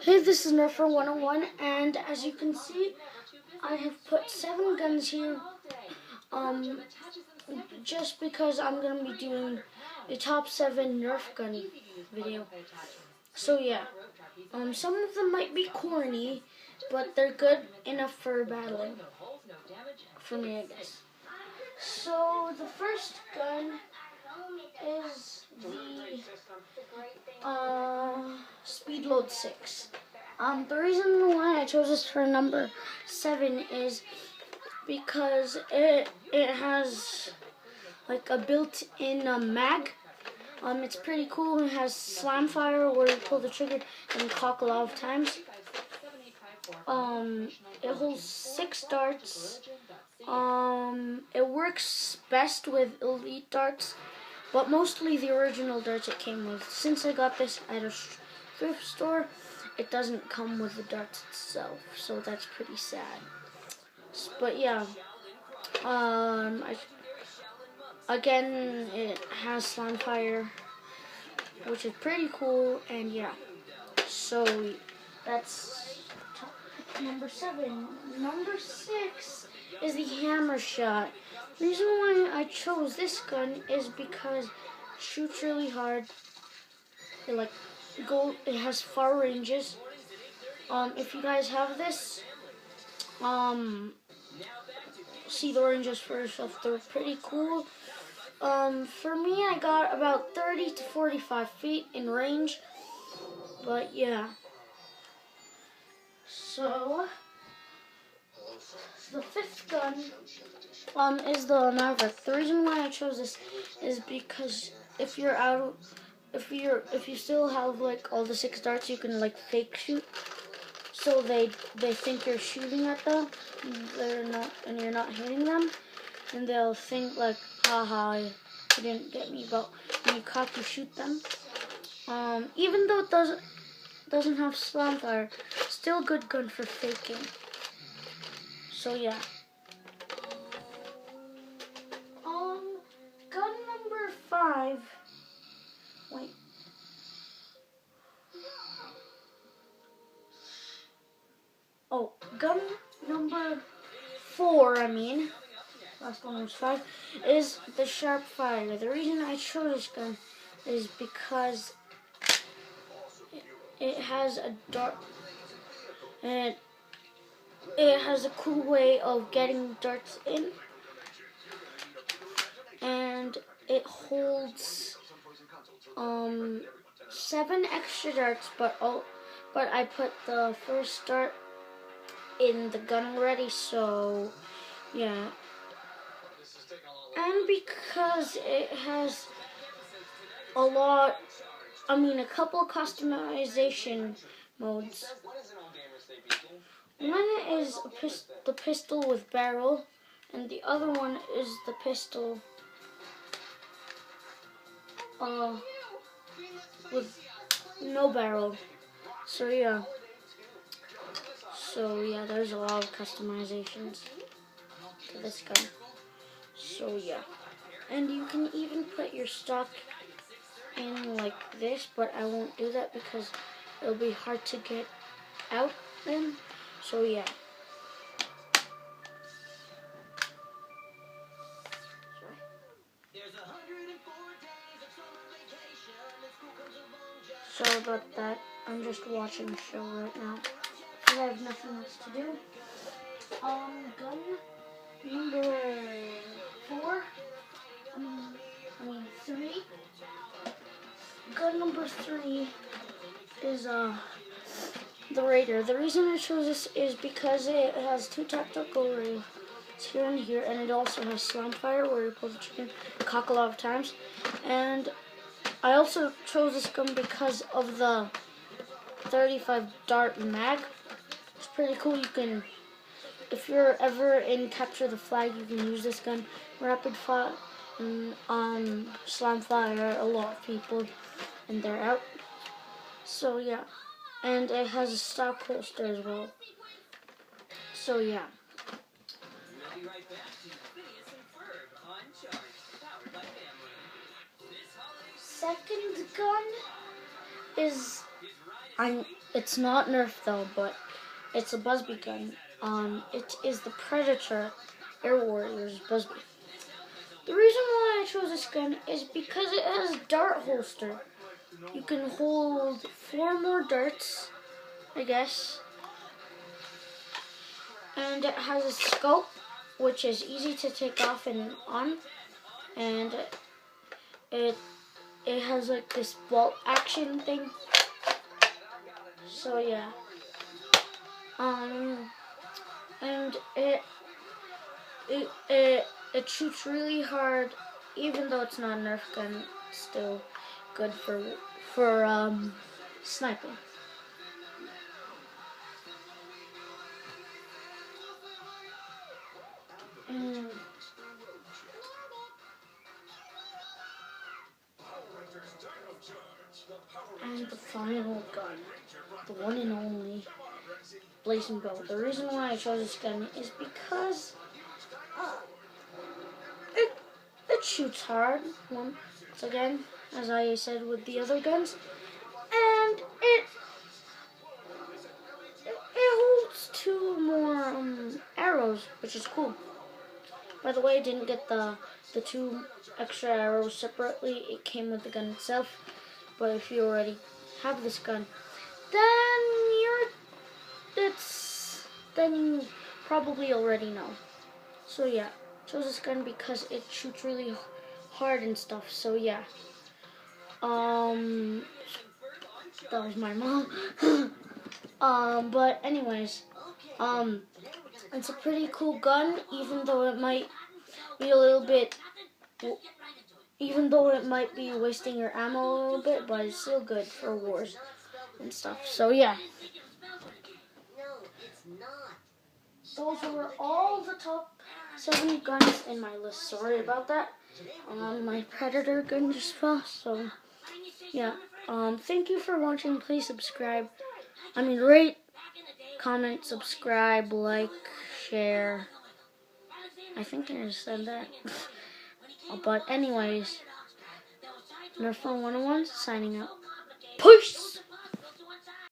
Hey, this is nerf 101, and as you can see, I have put 7 guns here, just because I'm going to be doing a top 7 nerf gun video. So yeah, some of them might be corny, but they're good enough for battling, for me I guess. So the first gun is the Speed Load 6. The reason why I chose this for number 7 is because it has like a built-in mag. It's pretty cool. It has slam fire where you pull the trigger and cock a lot of times. It holds 6 darts. It works best with elite darts, but mostly the original darts it came with. Since I got this at a thrift store, it doesn't come with the darts itself, so that's pretty sad. But yeah, again, it has slam fire, which is pretty cool, and yeah. So that's number 7. Number 6 is the hammer shot. The reason why I chose this gun is because it shoots really hard. It has far ranges. If you guys have this, see the ranges for yourself. They're pretty cool. For me, I got about 30 to 45 feet in range. But yeah. So the 5th gun is the nerf. The reason why I chose this is because if you still have like all the 6 darts, you can like fake shoot. So they think you're shooting at them, and you're not hitting them, and they'll think like, haha, you didn't get me. But when you cock, you shoot them. Even though it doesn't have slam fire, still a good gun for faking. So yeah. Gun number 5. Wait. Oh, gun number 4, last one was 5, is the sharp fire. The reason I chose this gun is because it has a dart, and it has a cool way of getting darts in, and it holds 7 extra darts, but I put the first dart in the gun already, so yeah. And because it has a couple customization modes. One is the pistol with barrel, and the other one is the pistol with no barrel. So yeah. There's a lot of customizations to this gun. So yeah. And you can even put your stock in like this, but I won't do that because it'll be hard to get out then. So yeah. Sorry about that. I'm just watching a show right now, because I have nothing else to do. Gun number 4. 3. Gun number 3 is the Raider. The reason I chose this is because it has 2 tactical rays here and here, and it also has slam fire where you pull the trigger and cock a lot of times. And I also chose this gun because of the 35 dart mag. It's pretty cool. You can, if you're ever in capture the flag, you can use this gun. Rapid fire and slam fire a lot of people, and they're out. So yeah, and it has a stock holster as well. So yeah. Second gun is It's not Nerf though, but it's a Busby gun. It is the Predator Air Warriors Busby. The reason why I chose this gun is because it has a dart holster. You can hold 4 more darts, I guess. And it has a scope, which is easy to take off and on. And it has like this bolt action thing. So yeah. And it shoots really hard, even though it's not a Nerf gun. It's still good for sniping. And the final gun, the one and only Blazing Bow. The reason why I chose this gun is because it shoots hard, once again, as I said with the other guns, and it holds 2 more arrows, which is cool. By the way, I didn't get the 2 extra arrows separately. It came with the gun itself. But if you already have this gun, then you probably already know. So yeah, chose this gun because it shoots really hard and stuff. So yeah, that was my mom. But anyways, it's a pretty cool gun, even though it might be a little bit. Even though it might be wasting your ammo a little bit, but it's still good for wars and stuff. So yeah. Those were all the top 7 guns in my list. Sorry about that. My Predator gun just fell. So yeah. Thank you for watching. Please subscribe. Rate, comment, subscribe, like, share. I think I just said that. But anyways, Nerf 101 signing out. Peace!